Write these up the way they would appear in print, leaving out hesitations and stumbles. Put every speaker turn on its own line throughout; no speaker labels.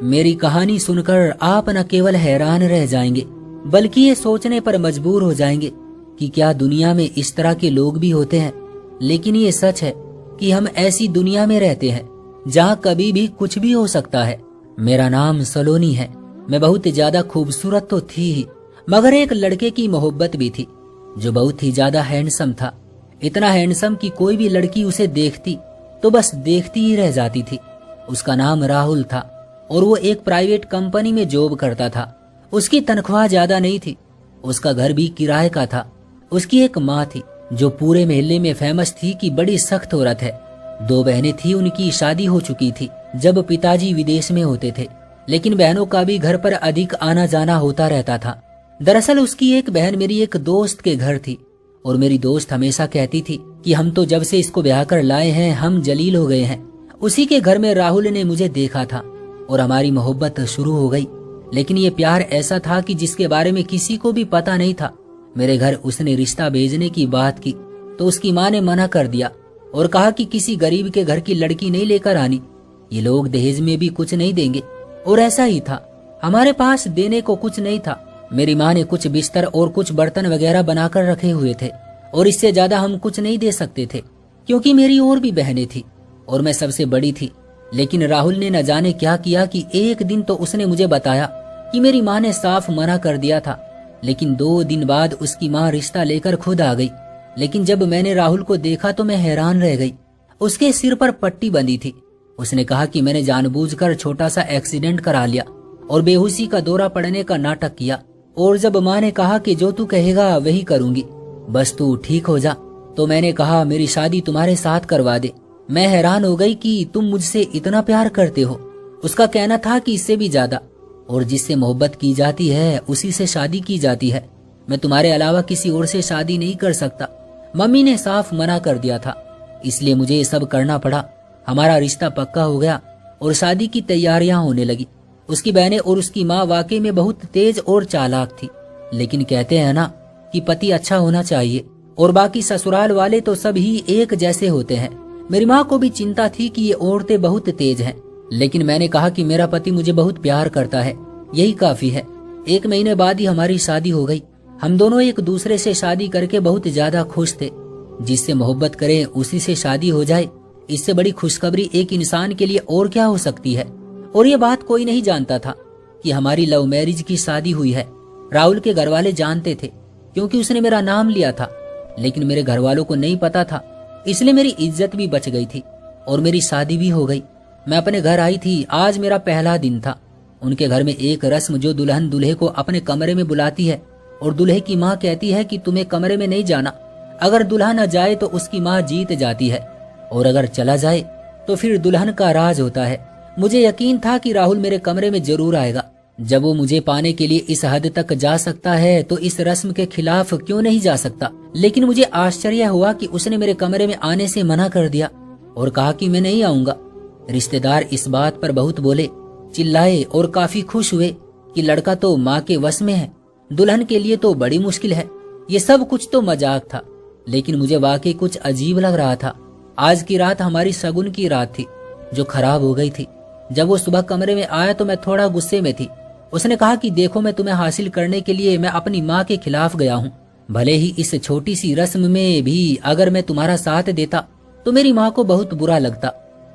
मेरी कहानी सुनकर आप न केवल हैरान रह जाएंगे बल्कि ये सोचने पर मजबूर हो जाएंगे कि क्या दुनिया में इस तरह के लोग भी होते हैं। लेकिन ये सच है कि हम ऐसी दुनिया में रहते हैं जहाँ कभी भी कुछ भी हो सकता है। मेरा नाम सलोनी है। मैं बहुत ज्यादा खूबसूरत तो थी ही, मगर एक लड़के की मोहब्बत भी थी जो बहुत ही ज्यादा हैंडसम था। इतना हैंडसम कि कोई भी लड़की उसे देखती तो बस देखती ही रह जाती थी। उसका नाम राहुल था और वो एक प्राइवेट कंपनी में जॉब करता था। उसकी तनख्वाह ज्यादा नहीं थी। उसका घर भी किराए का था। उसकी एक माँ थी जो पूरे मोहल्ले में फेमस थी कि बड़ी सख्त औरत है। 2 बहनें थी, उनकी शादी हो चुकी थी जब पिताजी विदेश में होते थे, लेकिन बहनों का भी घर पर अधिक आना जाना होता रहता था। दरअसल उसकी एक बहन मेरी एक दोस्त के घर थी और मेरी दोस्त हमेशा कहती थी कि हम तो जब से इसको ब्याह कर लाए हैं हम जलील हो गए हैं। उसी के घर में राहुल ने मुझे देखा था और हमारी मोहब्बत शुरू हो गई। लेकिन ये प्यार ऐसा था कि जिसके बारे में किसी को भी पता नहीं था। मेरे घर उसने रिश्ता भेजने की बात की तो उसकी माँ ने मना कर दिया और कहा कि किसी गरीब के घर की लड़की नहीं लेकर आनी, ये लोग दहेज में भी कुछ नहीं देंगे। और ऐसा ही था, हमारे पास देने को कुछ नहीं था। मेरी माँ ने कुछ बिस्तर और कुछ बर्तन वगैरह बनाकर रखे हुए थे और इससे ज्यादा हम कुछ नहीं दे सकते थे क्योंकि मेरी और भी बहनें थी और मैं सबसे बड़ी थी। लेकिन राहुल ने न जाने क्या किया कि एक दिन तो उसने मुझे बताया कि मेरी माँ ने साफ मना कर दिया था, लेकिन 2 दिन बाद उसकी माँ रिश्ता लेकर खुद आ गई। लेकिन जब मैंने राहुल को देखा तो मैं हैरान रह गई। उसके सिर पर पट्टी बंधी थी। उसने कहा कि मैंने जानबूझकर छोटा सा एक्सीडेंट करा लिया और बेहोशी का दौरा पड़ने का नाटक किया। और जब माँ ने कहा कि जो तू कहेगा वही करूंगी, बस तू ठीक हो जा, तो मैंने कहा मेरी शादी तुम्हारे साथ करवा दे। मैं हैरान हो गई कि तुम मुझसे इतना प्यार करते हो। उसका कहना था कि इससे भी ज्यादा, और जिससे मोहब्बत की जाती है उसी से शादी की जाती है। मैं तुम्हारे अलावा किसी और से शादी नहीं कर सकता। मम्मी ने साफ मना कर दिया था, इसलिए मुझे ये सब करना पड़ा। हमारा रिश्ता पक्का हो गया और शादी की तैयारियां होने लगी। उसकी बहनें और उसकी माँ वाकई में बहुत तेज और चालाक थी, लेकिन कहते हैं ना कि पति अच्छा होना चाहिए और बाकी ससुराल वाले तो सभी एक जैसे होते हैं। मेरी माँ को भी चिंता थी कि ये औरतें बहुत तेज हैं, लेकिन मैंने कहा कि मेरा पति मुझे बहुत प्यार करता है, यही काफी है। 1 महीने बाद ही हमारी शादी हो गई। हम दोनों एक दूसरे से शादी करके बहुत ज्यादा खुश थे। जिससे मोहब्बत करे उसी से शादी हो जाए, इससे बड़ी खुशखबरी एक इंसान के लिए और क्या हो सकती है। और ये बात कोई नहीं जानता था कि हमारी लव मैरिज की शादी हुई है। राहुल के घर वाले जानते थे क्योंकि उसने मेरा नाम लिया था, लेकिन मेरे घर वालों को नहीं पता था, इसलिए मेरी इज्जत भी बच गई थी और मेरी शादी भी हो गई। मैं अपने घर आई थी। आज मेरा पहला दिन था। उनके घर में एक रस्म जो दुल्हन दूल्हे को अपने कमरे में बुलाती है और दूल्हे की माँ कहती है कि तुम्हें कमरे में नहीं जाना। अगर दुल्हा न जाए तो उसकी माँ जीत जाती है और अगर चला जाए तो फिर दुल्हन का राज होता है। मुझे यकीन था कि राहुल मेरे कमरे में जरूर आएगा। जब वो मुझे पाने के लिए इस हद तक जा सकता है तो इस रस्म के खिलाफ क्यों नहीं जा सकता। लेकिन मुझे आश्चर्य हुआ कि उसने मेरे कमरे में आने से मना कर दिया और कहा कि मैं नहीं आऊंगा। रिश्तेदार इस बात पर बहुत बोले, चिल्लाए और काफी खुश हुए कि लड़का तो माँ के वश में है, दुल्हन के लिए तो बड़ी मुश्किल है। ये सब कुछ तो मजाक था, लेकिन मुझे वाकई कुछ अजीब लग रहा था। आज की रात हमारी शगुन की रात थी जो खराब हो गई थी। जब वो सुबह कमरे में आया तो मैं थोड़ा गुस्से में थी। उसने कहा कि देखो, मैं तुम्हें हासिल करने के लिए मैं अपनी माँ के खिलाफ गया हूँ। भले ही इस छोटी सी रस्म में भी अगर मैं तुम्हारा साथ देता तो मेरी माँ को बहुत बुरा लगता।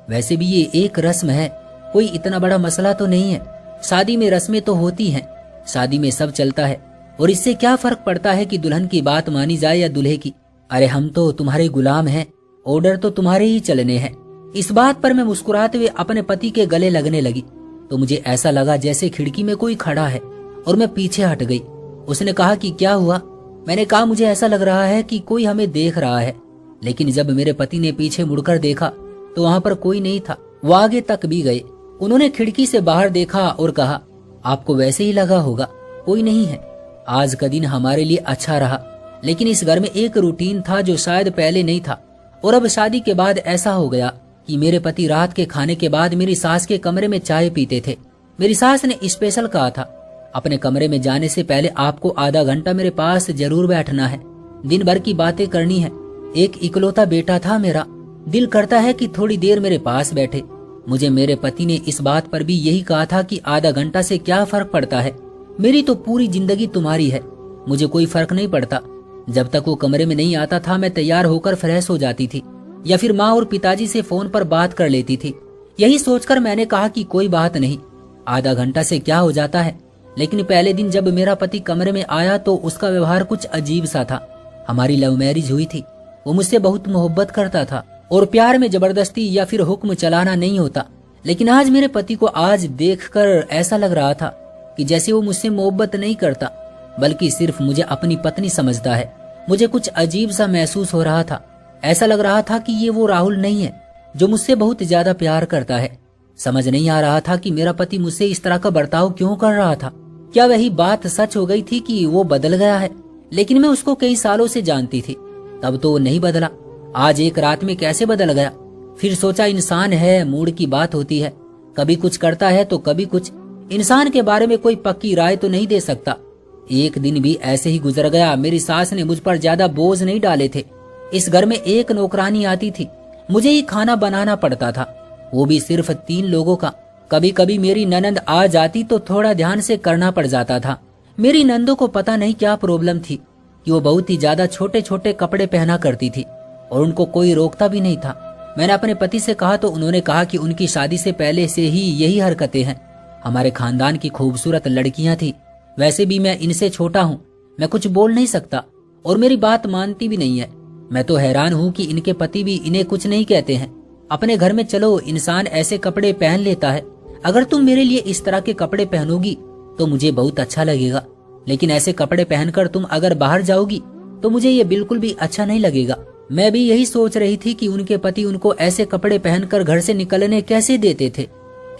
वैसे भी ये एक रस्म है, कोई इतना बड़ा मसला तो नहीं है। शादी में रस्में तो होती हैं, शादी में सब चलता है और इससे क्या फर्क पड़ता है कि दुल्हन की बात मानी जाए या दूल्हे की। अरे हम तो तुम्हारे गुलाम हैं, ऑर्डर तो तुम्हारे ही चलने हैं। इस बात पर मैं मुस्कुराते हुए अपने पति के गले लगने लगी तो मुझे ऐसा लगा जैसे खिड़की में कोई खड़ा है और मैं पीछे हट गई। उसने कहा कि क्या हुआ? मैंने कहा मुझे ऐसा लग रहा है कि कोई हमें देख रहा है। लेकिन जब मेरे पति ने पीछे मुड़कर देखा तो वहां पर कोई नहीं था। वो आगे तक भी गए। उन्होंने खिड़की से बाहर देखा और कहा, आपको वैसे ही लगा होगा, कोई नहीं है। आज का दिन हमारे लिए अच्छा रहा, लेकिन इस घर में एक रूटीन था जो शायद पहले नहीं था। और अब शादी के बाद ऐसा हो गया कि मेरे पति रात के खाने के बाद मेरी सास के कमरे में चाय पीते थे। मेरी सास ने स्पेशल कहा था, अपने कमरे में जाने से पहले आपको आधा घंटा मेरे पास जरूर बैठना है, दिन भर की बातें करनी है। एक इकलौता बेटा था मेरा, दिल करता है कि थोड़ी देर मेरे पास बैठे। मुझे मेरे पति ने इस बात पर भी यही कहा था कि आधा घंटा से क्या फर्क पड़ता है, मेरी तो पूरी जिंदगी तुम्हारी है, मुझे कोई फर्क नहीं पड़ता। जब तक वो कमरे में नहीं आता था मैं तैयार होकर फ्रेश हो जाती थी या फिर माँ और पिताजी से फोन पर बात कर लेती थी। यही सोचकर मैंने कहा कि कोई बात नहीं, आधा घंटा से क्या हो जाता है। लेकिन पहले दिन जब मेरा पति कमरे में आया तो उसका व्यवहार कुछ अजीब सा था। हमारी लव मैरिज हुई थी, वो मुझसे बहुत मोहब्बत करता था और प्यार में जबरदस्ती या फिर हुक्म चलाना नहीं होता। लेकिन आज मेरे पति को आज देखकर ऐसा लग रहा था कि जैसे वो मुझसे मोहब्बत नहीं करता बल्कि सिर्फ मुझे अपनी पत्नी समझता है। मुझे कुछ अजीब सा महसूस हो रहा था। ऐसा लग रहा था कि ये वो राहुल नहीं है जो मुझसे बहुत ज्यादा प्यार करता है। समझ नहीं आ रहा था कि मेरा पति मुझसे इस तरह का बर्ताव क्यों कर रहा था। क्या वही बात सच हो गई थी कि वो बदल गया है? लेकिन मैं उसको कई सालों से जानती थी, तब तो वो नहीं बदला। आज एक रात में कैसे बदल गया? फिर सोचा इंसान है, मूड की बात होती है, कभी कुछ करता है तो कभी कुछ। इंसान के बारे में कोई पक्की राय तो नहीं दे सकता। एक दिन भी ऐसे ही गुजर गया। मेरी सास ने मुझ पर ज्यादा बोझ नहीं डाले थे। इस घर में एक नौकरानी आती थी, मुझे ही खाना बनाना पड़ता था, वो भी सिर्फ 3 लोगों का। कभी कभी मेरी ननंद आ जाती तो थोड़ा ध्यान से करना पड़ जाता था। मेरी नंदों को पता नहीं क्या प्रॉब्लम थी कि वो बहुत ही ज्यादा छोटे छोटे कपड़े पहना करती थी और उनको कोई रोकता भी नहीं था। मैंने अपने पति से कहा तो उन्होंने कहा कि उनकी शादी से पहले से ही यही हरकतें हैं। हमारे खानदान की खूबसूरत लड़कियां थी, वैसे भी मैं इनसे छोटा हूँ, मैं कुछ बोल नहीं सकता और मेरी बात मानती भी नहीं है। मैं तो हैरान हूँ कि इनके पति भी इन्हें कुछ नहीं कहते हैं। अपने घर में चलो, इंसान ऐसे कपड़े पहन लेता है। अगर तुम मेरे लिए इस तरह के कपड़े पहनोगी तो मुझे बहुत अच्छा लगेगा, लेकिन ऐसे कपड़े पहनकर तुम अगर बाहर जाओगी तो मुझे ये बिल्कुल भी अच्छा नहीं लगेगा। मैं भी यही सोच रही थी कि उनके पति उनको ऐसे कपड़े पहनकर घर से निकलने कैसे देते थे।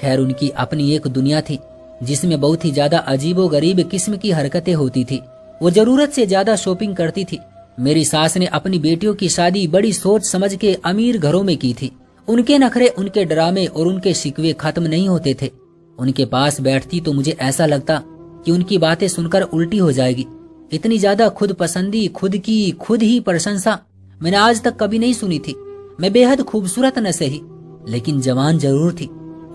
खैर, उनकी अपनी एक दुनिया थी जिसमें बहुत ही ज्यादा अजीबोगरीब किस्म की हरकतें होती थी। वो जरूरत से ज्यादा शॉपिंग करती थी। मेरी सास ने अपनी बेटियों की शादी बड़ी सोच समझ के अमीर घरों में की थी। उनके नखरे, उनके ड्रामे और उनके शिकवे खत्म नहीं होते थे। उनके पास बैठती तो मुझे ऐसा लगता कि उनकी बातें सुनकर उल्टी हो जाएगी। इतनी ज्यादा खुद पसंदी, खुद की खुद ही प्रशंसा मैंने आज तक कभी नहीं सुनी थी। मैं बेहद खूबसूरत न सही, लेकिन जवान जरूर थी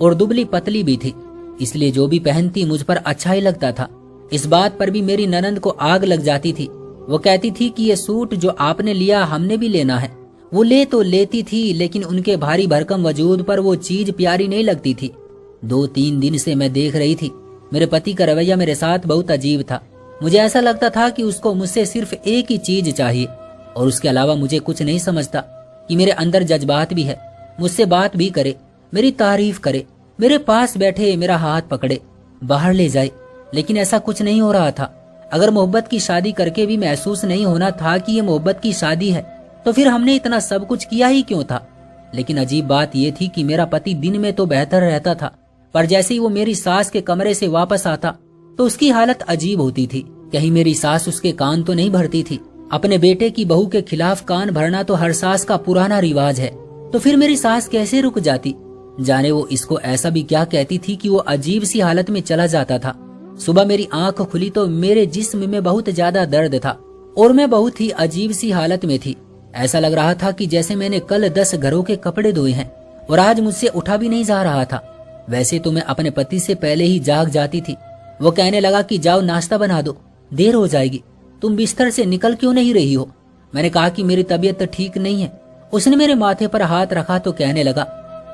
और दुबली पतली भी थी, इसलिए जो भी पहनती मुझ पर अच्छा ही लगता था। इस बात पर भी मेरी ननंद को आग लग जाती थी। वो कहती थी कि ये सूट जो आपने लिया हमने भी लेना है। वो ले तो लेती थी, लेकिन उनके भारी भरकम वजूद पर वो चीज प्यारी नहीं लगती थी। 2-3 दिन से मैं देख रही थी मेरे पति का रवैया मेरे साथ बहुत अजीब था। मुझे ऐसा लगता था कि उसको मुझसे सिर्फ एक ही चीज चाहिए और उसके अलावा मुझे कुछ नहीं समझता कि मेरे अंदर जज्बात भी है, मुझसे बात भी करे, मेरी तारीफ करे, मेरे पास बैठे, मेरा हाथ पकड़े, बाहर ले जाए। लेकिन ऐसा कुछ नहीं हो रहा था। अगर मोहब्बत की शादी करके भी महसूस नहीं होना था कि ये मोहब्बत की शादी है तो फिर हमने इतना सब कुछ किया ही क्यों था। लेकिन अजीब बात यह थी कि मेरा पति दिन में तो बेहतर रहता था, पर जैसे ही वो मेरी सास के कमरे से वापस आता तो उसकी हालत अजीब होती थी। कहीं मेरी सास उसके कान तो नहीं भरती थी। अपने बेटे की बहू के खिलाफ कान भरना तो हर सास का पुराना रिवाज है, तो फिर मेरी सास कैसे रुक जाती? जाने वो इसको ऐसा भी क्या कहती थी कि वो अजीब सी हालत में चला जाता था। सुबह मेरी आंख खुली तो मेरे जिस्म में बहुत ज्यादा दर्द था और मैं बहुत ही अजीब सी हालत में थी। ऐसा लग रहा था कि जैसे मैंने कल 10 घरों के कपड़े धोए हैं और आज मुझसे उठा भी नहीं जा रहा था। वैसे तो मैं अपने पति से पहले ही जाग जाती थी। वो कहने लगा कि जाओ नाश्ता बना दो, देर हो जाएगी, तुम बिस्तर से निकल क्यों नहीं रही हो? मैंने कहा कि मेरी तबीयत ठीक नहीं है। उसने मेरे माथे पर हाथ रखा तो कहने लगा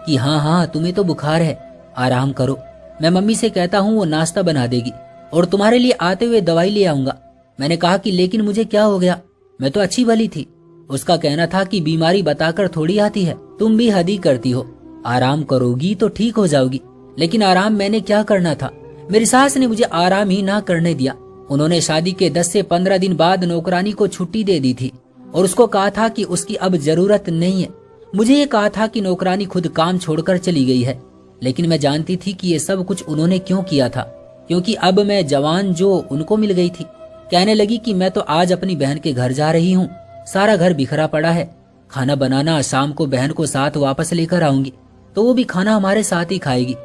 कि हाँ, तुम्हें तो बुखार है, आराम करो, मैं मम्मी से कहता हूँ वो नाश्ता बना देगी और तुम्हारे लिए आते हुए दवाई ले आऊंगा। मैंने कहा कि लेकिन मुझे क्या हो गया, मैं तो अच्छी भली थी। उसका कहना था कि बीमारी बताकर थोड़ी आती है, तुम भी हद ही करती हो, आराम करोगी तो ठीक हो जाओगी। लेकिन आराम मैंने क्या करना था? मेरी सास ने मुझे आराम ही ना करने दिया। उन्होंने शादी के 10 से 15 दिन बाद नौकरानी को छुट्टी दे दी थी और उसको कहा था कि उसकी अब जरूरत नहीं है। मुझे ये कहा था कि नौकरानी खुद काम छोड़कर चली गई है, लेकिन मैं जानती थी कि ये सब कुछ उन्होंने क्यों किया था, क्योंकि अब मैं जवान जो उनको मिल गई थी। कहने लगी कि मैं तो आज अपनी बहन के घर जा रही हूँ, सारा घर बिखरा पड़ा है, खाना बनाना, शाम को बहन को साथ वापस लेकर आऊंगी तो वो भी खाना हमारे साथ ही खाएगी।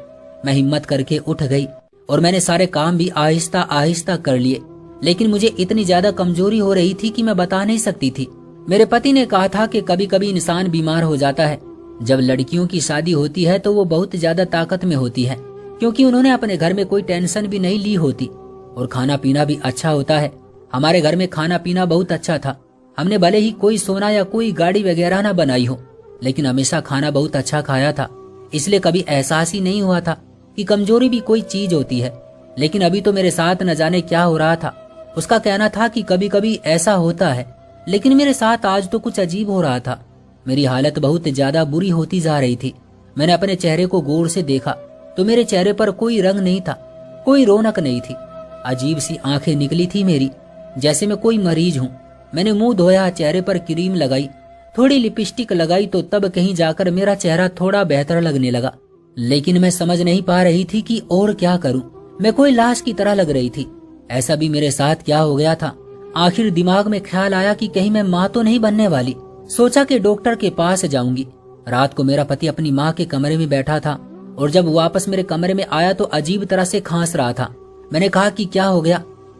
मैं हिम्मत करके उठ गई और मैंने सारे काम भी आहिस्ता आहिस्ता कर लिए, लेकिन मुझे इतनी ज्यादा कमजोरी हो रही थी कि मैं बता नहीं सकती थी। मेरे पति ने कहा था कि कभी कभी इंसान बीमार हो जाता है, जब लड़कियों की शादी होती है तो वो बहुत ज्यादा ताकत में होती है, क्योंकि उन्होंने अपने घर में कोई टेंशन भी नहीं ली होती और खाना पीना भी अच्छा होता है। हमारे घर में खाना पीना बहुत अच्छा था। हमने भले ही कोई सोना या कोई गाड़ी वगैरह ना बनाई हो, लेकिन हमेशा खाना बहुत अच्छा खाया था, इसलिए कभी एहसास ही नहीं हुआ था कि कमजोरी भी कोई चीज होती है। लेकिन अभी तो मेरे साथ न जाने क्या हो रहा था। उसका कहना था कि कभी कभी ऐसा होता है, लेकिन मेरे साथ आज तो कुछ अजीब हो रहा था। मेरी हालत बहुत ज्यादा बुरी होती जा रही थी। मैंने अपने चेहरे को गौर से देखा तो मेरे चेहरे पर कोई रंग नहीं था, कोई रौनक नहीं थी। अजीब सी आंखें निकली थी मेरी, जैसे मैं कोई मरीज हूँ। मैंने मुंह धोया, चेहरे पर क्रीम लगाई, थोड़ी लिपस्टिक लगाई, तो तब कहीं जाकर मेरा चेहरा थोड़ा बेहतर लगने लगा। लेकिन मैं समझ नहीं पा रही थी कि और क्या करूं। मैं कोई लाश की तरह लग रही थी। ऐसा भी मेरे साथ क्या हो गया था। आखिर दिमाग में ख्याल आया कि कहीं मैं माँ तो नहीं बनने वाली। सोचा कि डॉक्टर के पास जाऊंगी। रात को मेरा पति अपनी माँ के कमरे में बैठा था और जब वापस मेरे कमरे में आया तो अजीब तरह से खांस रहा था। मैंने कहा कि क्या हो गया।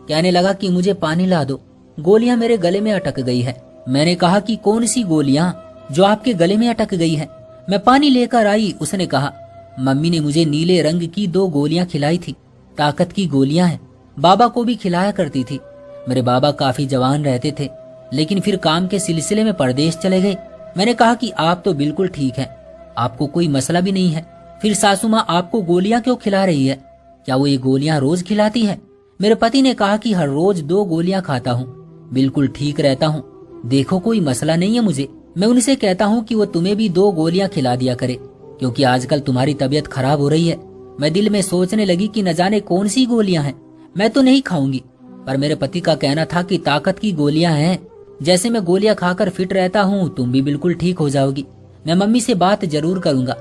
कहने लगा कि मुझे पानी ला दो, गोलियां मेरे गले में अटक गई है। मैंने कहा कि कौन सी गोलियां जो आपके गले में अटक गई है। मैं पानी लेकर आई। उसने कहा, मम्मी ने मुझे नीले रंग की 2 गोलियां खिलाई थी, ताकत की गोलियां हैं। बाबा को भी खिलाया करती थी। मेरे बाबा काफी जवान रहते थे, लेकिन फिर काम के सिलसिले में परदेश चले गए। मैंने कहा कि आप तो बिल्कुल ठीक हैं, आपको कोई मसला भी नहीं है, फिर सासू माँ आपको गोलियां क्यों खिला रही है? क्या वो ये गोलियां रोज खिलाती है? मेरे पति ने कहा कि हर रोज 2 गोलियां खाता हूँ, बिल्कुल ठीक रहता हूँ, देखो कोई मसला नहीं है मुझे। मैं उनसे कहता हूँ कि वो तुम्हें भी 2 गोलियां खिला दिया करे, क्योंकि आजकल तुम्हारी तबीयत खराब हो रही है। मैं दिल में सोचने लगी कि न जाने कौन सी गोलियां हैं, मैं तो नहीं खाऊंगी। पर मेरे पति का कहना था कि ताकत की गोलियां हैं, जैसे मैं गोलियां खाकर फिट रहता हूँ तुम भी बिल्कुल ठीक हो जाओगी। मैं मम्मी से बात जरूर करूंगा।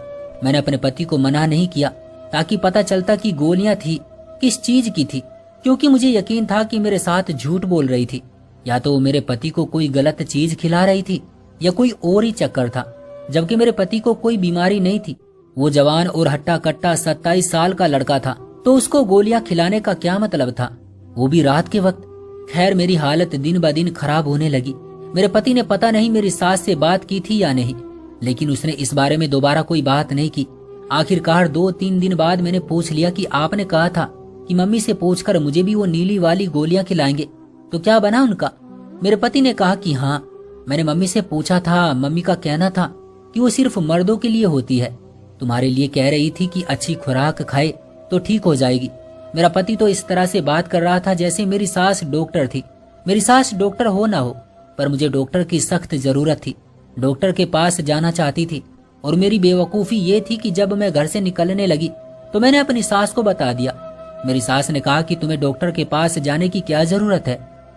मैंने अपने पति को मना नहीं किया ताकि पता चलता कि गोलियां थी किस चीज की थी, क्योंकि मुझे यकीन था कि मेरे साथ झूठ बोल रही थी। या तो वो मेरे पति को कोई गलत चीज खिला रही थी या कोई और ही चक्कर था, जबकि मेरे पति को कोई बीमारी नहीं थी। वो जवान और हट्टा कट्टा 27 साल का लड़का था, तो उसको गोलियां खिलाने का क्या मतलब था, वो भी रात के वक्त। खैर मेरी हालत दिन ब दिन खराब होने लगी। मेरे पति ने पता नहीं मेरी सास से बात की थी या नहीं, लेकिन उसने इस बारे में दोबारा कोई बात नहीं की। आखिरकार 2-3 दिन बाद मैंने पूछ लिया कि आपने कहा था कि मम्मी से पूछकर मुझे भी वो नीली वाली गोलियां खिलाएंगे, तो क्या बना उनका? मेरे पति ने कहा कि हाँ, मैंने मम्मी से पूछा था, मम्मी का कहना था कि वो सिर्फ मर्दों के लिए होती है, तुम्हारे लिए कह रही थी कि अच्छी खुराक खाए तो ठीक हो जाएगी। मेरा पति तो इस तरह से बात कर रहा था जैसे मेरी सास डॉक्टर थी। मेरी सास डॉक्टर हो ना हो, पर मुझे डॉक्टर की सख्त जरूरत थी। डॉक्टर के पास जाना चाहती थी और मेरी बेवकूफी ये थी कि जब मैं घर से निकलने लगी तो मैंने अपनी सास को बता दिया। मेरी सास ने कहा कि तुम्हें डॉक्टर के पास जाने की क्या जरूरत है,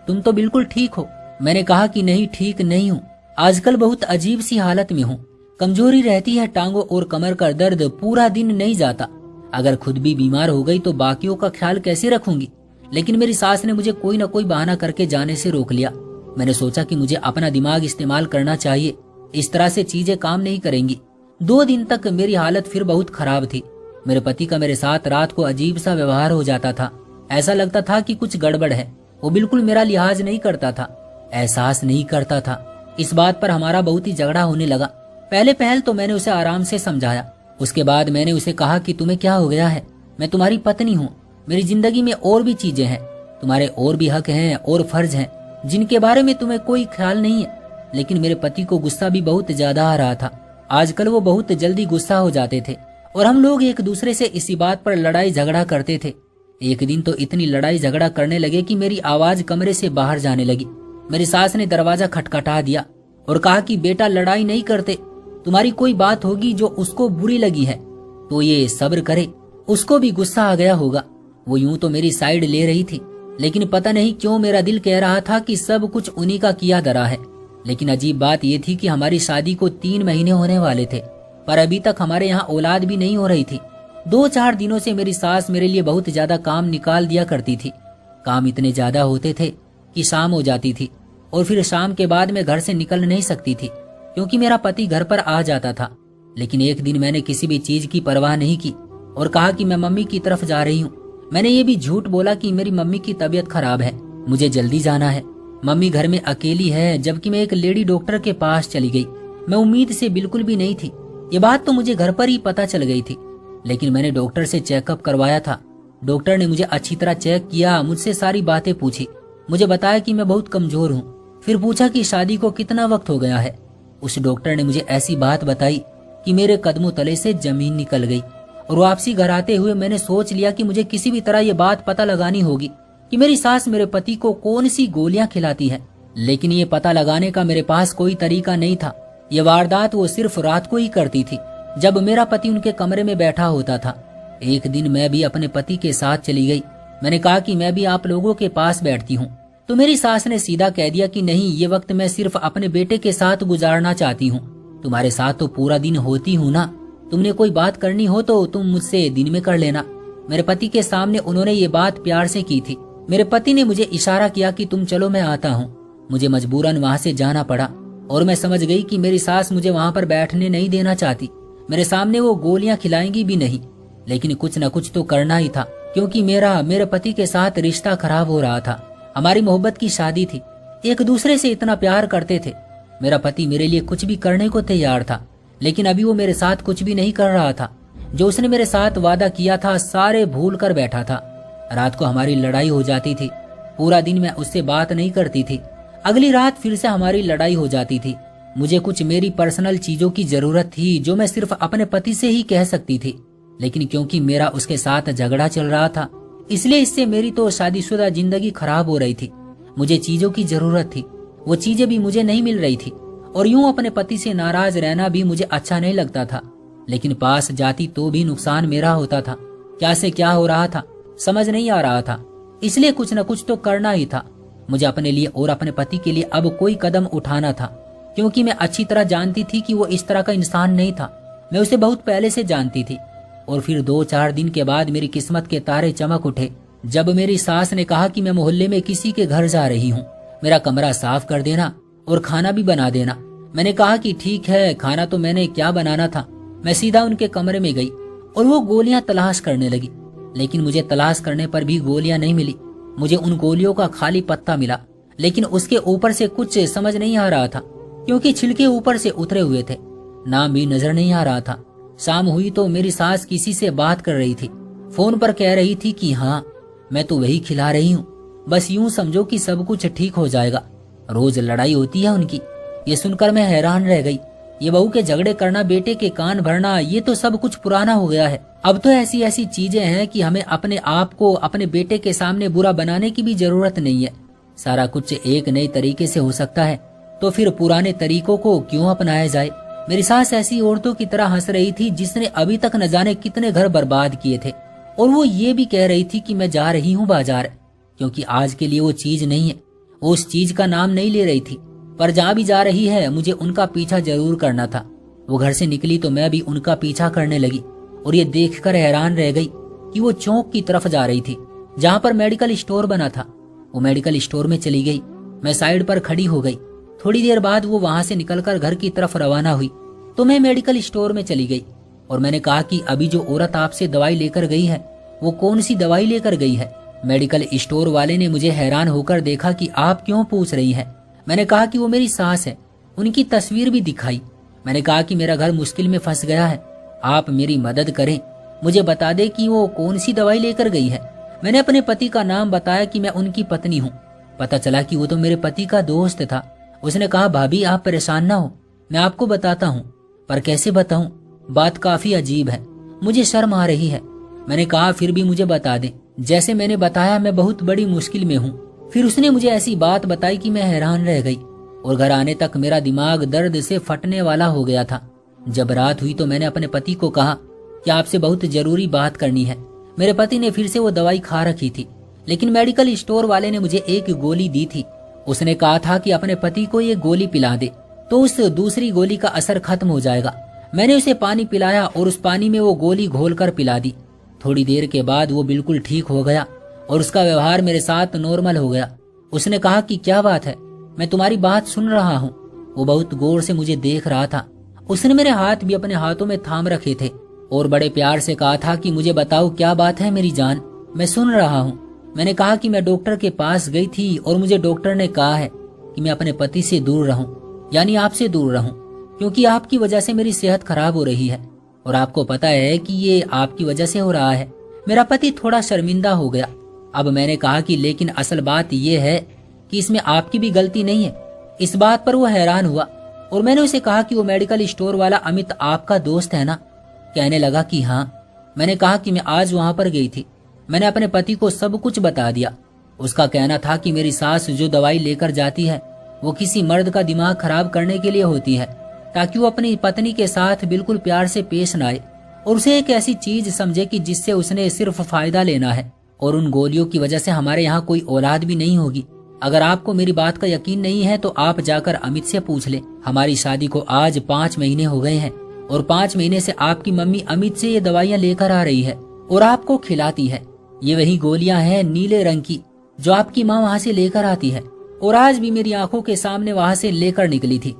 तुम तो बिल्कुल ठीक हो। मैंने कहा कि नहीं, ठीक नहीं हूँ, आजकल बहुत अजीब सी हालत में हूँ। कमजोरी रहती है, टांगों और कमर का दर्द पूरा दिन नहीं जाता। अगर खुद भी बीमार हो गई तो बाकियों का ख्याल कैसे रखूंगी? लेकिन मेरी सास ने मुझे कोई न कोई बहाना करके जाने से रोक लिया। मैंने सोचा कि मुझे अपना दिमाग इस्तेमाल करना चाहिए, इस तरह से चीजें काम नहीं करेंगी। 2 दिन तक मेरी हालत फिर बहुत खराब थी। मेरे पति का मेरे साथ रात को अजीब सा व्यवहार हो जाता था। ऐसा लगता था कि कुछ गड़बड़ है। वो बिल्कुल मेरा लिहाज नहीं करता था, एहसास नहीं करता था। इस बात पर हमारा बहुत ही झगड़ा होने लगा। पहले पहल तो मैंने उसे आराम से समझाया, उसके बाद मैंने उसे कहा कि तुम्हें क्या हो गया है, मैं तुम्हारी पत्नी हूँ, मेरी जिंदगी में और भी चीजें हैं, तुम्हारे और भी हक हैं और फर्ज हैं जिनके बारे में तुम्हें कोई ख्याल नहीं है। लेकिन मेरे पति को गुस्सा भी बहुत ज्यादा आ रहा था। आजकल वो बहुत जल्दी गुस्सा हो जाते थे और हम लोग एक दूसरे से इसी बात पर लड़ाई झगड़ा करते थे। एक दिन तो इतनी लड़ाई झगड़ा करने लगे कि मेरी आवाज कमरे से बाहर जाने लगी। मेरी सास ने दरवाजा खटखटा दिया और कहा कि बेटा लड़ाई नहीं करते, तुम्हारी कोई बात होगी जो उसको बुरी लगी है तो ये सब्र करे, उसको भी गुस्सा आ गया होगा। वो यूं तो मेरी साइड ले रही थी, लेकिन पता नहीं क्यों मेरा दिल कह रहा था कि सब कुछ उन्हीं का किया धरा है। लेकिन अजीब बात ये थी कि हमारी शादी को 3 महीने होने वाले थे, पर अभी तक हमारे यहाँ औलाद भी नहीं हो रही थी। 2-4 दिनों से मेरी सास मेरे लिए बहुत ज्यादा काम निकाल दिया करती थी। काम इतने ज्यादा होते थे कि शाम हो जाती थी और फिर शाम के बाद मैं घर से निकल नहीं सकती थी, क्योंकि मेरा पति घर पर आ जाता था। लेकिन एक दिन मैंने किसी भी चीज की परवाह नहीं की और कहा कि मैं मम्मी की तरफ जा रही हूँ। मैंने ये भी झूठ बोला कि मेरी मम्मी की तबीयत खराब है, मुझे जल्दी जाना है, मम्मी घर में अकेली है, जबकि मैं एक लेडी डॉक्टर के पास चली गई। मैं उम्मीद से बिल्कुल भी नहीं थी ये बात तो मुझे घर पर ही पता चल गई थी, लेकिन मैंने डॉक्टर से चेकअप करवाया था। डॉक्टर ने मुझे अच्छी तरह चेक किया, मुझसे सारी बातें पूछी, मुझे बताया कि मैं बहुत कमजोर हूँ। फिर पूछा कि शादी को कितना वक्त हो गया है। उस डॉक्टर ने मुझे ऐसी बात बताई कि मेरे कदमों तले से जमीन निकल गई। और वापसी घर आते हुए मैंने सोच लिया कि मुझे किसी भी तरह ये बात पता लगानी होगी कि मेरी सास मेरे पति को कौन सी गोलियां खिलाती है। लेकिन ये पता लगाने का मेरे पास कोई तरीका नहीं था। ये वारदात वो सिर्फ रात को ही करती थी, जब मेरा पति उनके कमरे में बैठा होता था। एक दिन मैं भी अपने पति के साथ चली गई। मैंने कहा कि मैं भी आप लोगों के पास बैठती हूँ, तो मेरी सास ने सीधा कह दिया कि नहीं, ये वक्त मैं सिर्फ अपने बेटे के साथ गुजारना चाहती हूँ। तुम्हारे साथ तो पूरा दिन होती हूँ ना, तुमने कोई बात करनी हो तो तुम मुझसे दिन में कर लेना। मेरे पति के सामने उन्होंने ये बात प्यार से की थी। मेरे पति ने मुझे इशारा किया कि तुम चलो, मैं आता हूँ। मुझे मजबूरन वहाँ से जाना पड़ा और मैं समझ गई कि मेरी सास मुझे वहाँ पर बैठने नहीं देना चाहती। मेरे सामने वो गोलियां खिलाएंगी भी नहीं, लेकिन कुछ न कुछ तो करना ही था, क्योंकि मेरे पति के साथ रिश्ता खराब हो रहा था। हमारी मोहब्बत की शादी थी, एक दूसरे से इतना प्यार करते थे। मेरा पति मेरे लिए कुछ भी करने को तैयार था, लेकिन अभी वो मेरे साथ कुछ भी नहीं कर रहा था। जो उसने मेरे साथ वादा किया था सारे भूल कर बैठा था। रात को हमारी लड़ाई हो जाती थी, पूरा दिन मैं उससे बात नहीं करती थी। अगली रात फिर से हमारी लड़ाई हो जाती थी। मुझे कुछ मेरी पर्सनल चीजों की जरूरत थी जो मैं सिर्फ अपने पति से ही कह सकती थी, लेकिन क्योंकि मेरा उसके साथ झगड़ा चल रहा था, इसलिए इससे मेरी तो शादीशुदा जिंदगी खराब हो रही थी। मुझे चीजों की जरूरत थी, वो चीजें भी मुझे नहीं मिल रही थी, और यूं अपने पति से नाराज रहना भी मुझे अच्छा नहीं लगता था। लेकिन पास जाती तो भी नुकसान मेरा होता था। क्या से क्या हो रहा था समझ नहीं आ रहा था, इसलिए कुछ न कुछ तो करना ही था। मुझे अपने लिए और अपने पति के लिए अब कोई कदम उठाना था, क्योंकि मैं अच्छी तरह जानती थी कि वो इस तरह का इंसान नहीं था। मैं उसे बहुत पहले से जानती थी। और फिर 2-4 दिन के बाद मेरी किस्मत के तारे चमक उठे, जब मेरी सास ने कहा कि मैं मोहल्ले में किसी के घर जा रही हूँ, मेरा कमरा साफ कर देना और खाना भी बना देना। मैंने कहा कि ठीक है, खाना तो मैंने क्या बनाना था। मैं सीधा उनके कमरे में गई और वो गोलियां तलाश करने लगी, लेकिन मुझे तलाश करने पर भी गोलियां नहीं मिली। मुझे उन गोलियों का खाली पत्ता मिला, लेकिन उसके ऊपर से कुछ समझ नहीं आ रहा था, क्योंकि छिलके ऊपर से उतरे हुए थे। नाम भी नजर नहीं आ रहा था। शाम हुई तो मेरी सास किसी से बात कर रही थी, फोन पर कह रही थी कि हाँ, मैं तो वही खिला रही हूँ, बस यूं समझो कि सब कुछ ठीक हो जाएगा। रोज लड़ाई होती है उनकी। ये सुनकर मैं हैरान रह गई। ये बहू के झगड़े करना, बेटे के कान भरना, ये तो सब कुछ पुराना हो गया है। अब तो ऐसी ऐसी चीजें हैं कि हमें अपने आप को अपने बेटे के सामने बुरा बनाने की भी जरूरत नहीं है। सारा कुछ एक नए तरीके से हो सकता है, तो फिर पुराने तरीकों को क्यों अपनाया जाए। मेरी सास ऐसी औरतों की तरह हंस रही थी जिसने अभी तक न जाने कितने घर बर्बाद किए थे, और वो ये भी कह रही थी कि मैं जा रही हूँ बाजार, क्योंकि आज के लिए वो चीज नहीं है। वो उस चीज का नाम नहीं ले रही थी, पर जहाँ भी जा रही है मुझे उनका पीछा जरूर करना था। वो घर से निकली तो मैं भी उनका पीछा करने लगी, और ये देखकर हैरान रह गई कि वो चौक की तरफ जा रही थी, जहाँ पर मेडिकल स्टोर बना था। वो मेडिकल स्टोर में चली गई। मैं साइड पर खड़ी हो गई। थोड़ी देर बाद वो वहां से निकलकर घर की तरफ रवाना हुई, तो मैं मेडिकल स्टोर में चली गई और मैंने कहा कि अभी जो औरत आपसे दवाई लेकर गई है, वो कौन सी दवाई लेकर गई है। मेडिकल स्टोर वाले ने मुझे हैरान होकर देखा कि आप क्यों पूछ रही हैं। मैंने कहा कि वो मेरी सास है। उनकी तस्वीर भी दिखाई। मैंने कहा कि मेरा घर मुश्किल में फंस गया है, आप मेरी मदद करें, मुझे बता दे कि वो कौन सी दवाई लेकर गई है। मैंने अपने पति का नाम बताया कि मैं उनकी पत्नी हूँ। पता चला कि वो तो मेरे पति का दोस्त था। उसने कहा, भाभी आप परेशान ना हो, मैं आपको बताता हूँ। पर कैसे बताऊं, बात काफी अजीब है, मुझे शर्म आ रही है। मैंने कहा फिर भी मुझे बता दे। जैसे मैंने बताया, मैं बहुत बड़ी मुश्किल में हूँ। फिर उसने मुझे ऐसी बात बताई कि मैं हैरान रह गई, और घर आने तक मेरा दिमाग दर्द से फटने वाला हो गया था। जब रात हुई तो मैंने अपने पति को कहा कि आपसे बहुत जरूरी बात करनी है। मेरे पति ने फिर से वो दवाई खा रखी थी, लेकिन मेडिकल स्टोर वाले ने मुझे एक गोली दी थी। उसने कहा था कि अपने पति को ये गोली पिला दे तो उस दूसरी गोली का असर खत्म हो जाएगा। मैंने उसे पानी पिलाया और उस पानी में वो गोली घोलकर पिला दी। थोड़ी देर के बाद वो बिल्कुल ठीक हो गया और उसका व्यवहार मेरे साथ नॉर्मल हो गया। उसने कहा कि क्या बात है, मैं तुम्हारी बात सुन रहा हूँ। वो बहुत गौर से मुझे देख रहा था। उसने मेरे हाथ भी अपने हाथों में थाम रखे थे और बड़े प्यार से कहा था कि मुझे बताओ क्या बात है मेरी जान, मैं सुन रहा हूँ। मैंने कहा कि मैं डॉक्टर के पास गई थी और मुझे डॉक्टर ने कहा है कि मैं अपने पति से दूर रहूं, यानी आपसे दूर रहूं। क्योंकि आपकी वजह से मेरी सेहत खराब हो रही है और आपको पता है कि ये आपकी वजह से हो रहा है। मेरा पति थोड़ा शर्मिंदा हो गया। अब मैंने कहा कि लेकिन असल बात यह है कि इसमें आपकी भी गलती नहीं है। इस बात पर वो हैरान हुआ और मैंने उसे कहा कि वो मेडिकल स्टोर वाला अमित आपका दोस्त है ना? कहने लगा कि हाँ। मैंने कहा कि मैं आज वहां पर गई थी। मैंने अपने पति को सब कुछ बता दिया। उसका कहना था कि मेरी सास जो दवाई लेकर जाती है वो किसी मर्द का दिमाग खराब करने के लिए होती है, ताकि वो अपनी पत्नी के साथ बिल्कुल प्यार से पेश न आए और उसे एक ऐसी चीज समझे कि जिससे उसने सिर्फ फायदा लेना है। और उन गोलियों की वजह से हमारे यहाँ कोई औलाद भी नहीं होगी। अगर आपको मेरी बात का यकीन नहीं है तो आप जाकर अमित से पूछ ले। हमारी शादी को आज 5 महीने हो गए हैं और 5 महीने से आपकी मम्मी अमित से ये दवाइयाँ लेकर आ रही है और आपको खिलाती है। ये वही गोलियां हैं नीले रंग की जो आपकी माँ वहाँ से लेकर आती है और आज भी मेरी आंखों के सामने वहाँ से लेकर निकली थी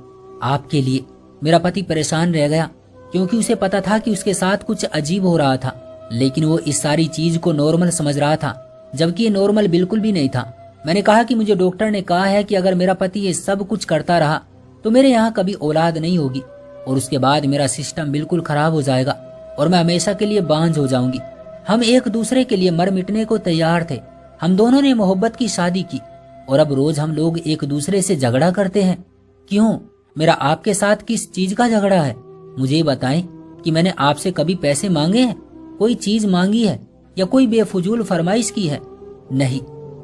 आपके लिए। मेरा पति परेशान रह गया क्योंकि उसे पता था कि उसके साथ कुछ अजीब हो रहा था, लेकिन वो इस सारी चीज को नॉर्मल समझ रहा था, जबकि ये नॉर्मल बिल्कुल भी नहीं था। मैंने कहा कि मुझे डॉक्टर ने कहा है कि अगर मेरा पति ये सब कुछ करता रहा तो मेरे यहाँ कभी औलाद नहीं होगी और उसके बाद मेरा सिस्टम बिल्कुल खराब हो जाएगा और मैं हमेशा के लिए बांझ हो जाऊंगी। हम एक दूसरे के लिए मर मिटने को तैयार थे। हम दोनों ने मोहब्बत की शादी की और अब रोज हम लोग एक दूसरे से झगड़ा करते हैं। क्यों? मेरा आपके साथ किस चीज का झगड़ा है? मुझे बताएं कि मैंने आपसे कभी पैसे मांगे हैं, कोई चीज मांगी है या कोई बेफजूल फरमाइश की है? नहीं,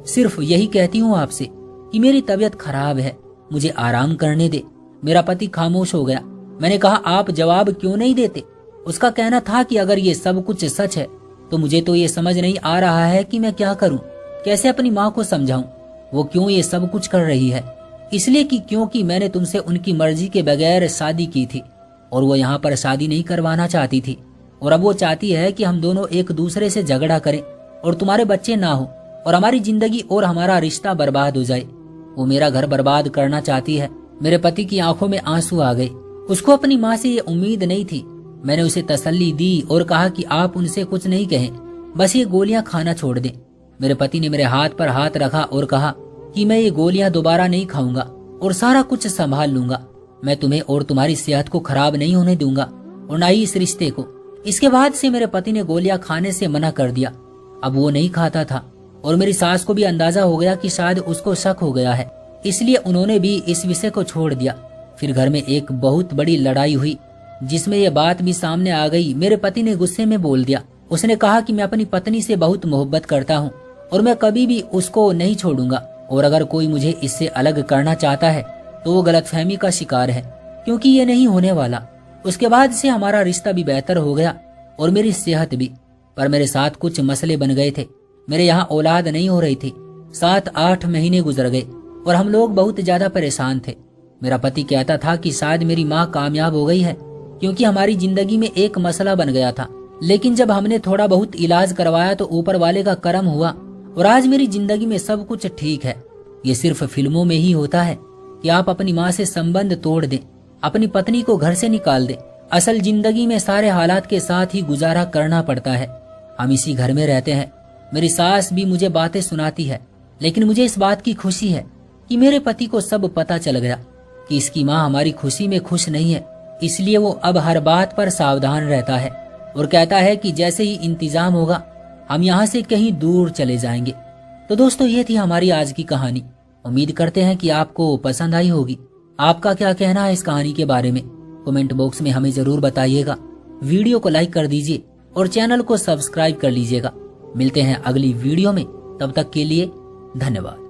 सिर्फ यही कहती हूँ आपसे कि मेरी तबीयत खराब है, मुझे आराम करने दे। मेरा पति खामोश हो गया। मैंने कहा आप जवाब क्यों नहीं देते? उसका कहना था कि अगर ये सब कुछ सच है तो मुझे तो ये समझ नहीं आ रहा है कि मैं क्या करूं, कैसे अपनी माँ को समझाऊं वो क्यों ये सब कुछ कर रही है। इसलिए कि क्योंकि मैंने तुमसे उनकी मर्जी के बगैर शादी की थी और वो यहाँ पर शादी नहीं करवाना चाहती थी और अब वो चाहती है कि हम दोनों एक दूसरे से झगड़ा करें और तुम्हारे बच्चे ना हो और हमारी जिंदगी और हमारा रिश्ता बर्बाद हो जाए। वो मेरा घर बर्बाद करना चाहती है। मेरे पति की आंखों में आंसू आ गए। उसको अपनी माँ से ये उम्मीद नहीं थी। मैंने उसे तसल्ली दी और कहा कि आप उनसे कुछ नहीं कहें, बस ये गोलियां खाना छोड़ दें। मेरे पति ने मेरे हाथ पर हाथ रखा और कहा कि मैं ये गोलियां दोबारा नहीं खाऊंगा और सारा कुछ संभाल लूंगा। मैं तुम्हें और तुम्हारी सेहत को खराब नहीं होने दूंगा और ना ही इस रिश्ते को। इसके बाद से मेरे पति ने गोलियां खाने से मना कर दिया। अब वो नहीं खाता था और मेरी सास को भी अंदाजा हो गया कि शायद उसको शक हो गया है, इसलिए उन्होंने भी इस विषय को छोड़ दिया। फिर घर में एक बहुत बड़ी लड़ाई हुई जिसमें यह बात भी सामने आ गई। मेरे पति ने गुस्से में बोल दिया। उसने कहा कि मैं अपनी पत्नी से बहुत मोहब्बत करता हूँ और मैं कभी भी उसको नहीं छोड़ूंगा और अगर कोई मुझे इससे अलग करना चाहता है तो वो गलतफहमी का शिकार है, क्योंकि ये नहीं होने वाला। उसके बाद से हमारा रिश्ता भी बेहतर हो गया और मेरी सेहत भी। पर मेरे साथ कुछ मसले बन गए थे। मेरे यहाँ औलाद नहीं हो रही थी। 7-8 महीने गुजर गए और हम लोग बहुत ज्यादा परेशान थे। मेरा पति कहता था कि शायद मेरी माँ कामयाब हो गई है क्योंकि हमारी जिंदगी में एक मसला बन गया था, लेकिन जब हमने थोड़ा बहुत इलाज करवाया तो ऊपर वाले का करम हुआ और आज मेरी जिंदगी में सब कुछ ठीक है। ये सिर्फ फिल्मों में ही होता है कि आप अपनी माँ से संबंध तोड़ दें, अपनी पत्नी को घर से निकाल दें। असल जिंदगी में सारे हालात के साथ ही गुजारा करना पड़ता है। हम इसी घर में रहते हैं। मेरी सास भी मुझे बातें सुनाती है, लेकिन मुझे इस बात की खुशी है कि मेरे पति को सब पता चल गया कि इसकी माँ हमारी खुशी में खुश नहीं है। इसलिए वो अब हर बात पर सावधान रहता है और कहता है कि जैसे ही इंतजाम होगा हम यहाँ से कहीं दूर चले जाएंगे। तो दोस्तों, ये थी हमारी आज की कहानी। उम्मीद करते हैं कि आपको पसंद आई होगी। आपका क्या कहना है इस कहानी के बारे में? कमेंट बॉक्स में हमें जरूर बताइएगा। वीडियो को लाइक कर दीजिए और चैनल को सब्सक्राइब कर लीजिएगा। मिलते हैं अगली वीडियो में, तब तक के लिए धन्यवाद।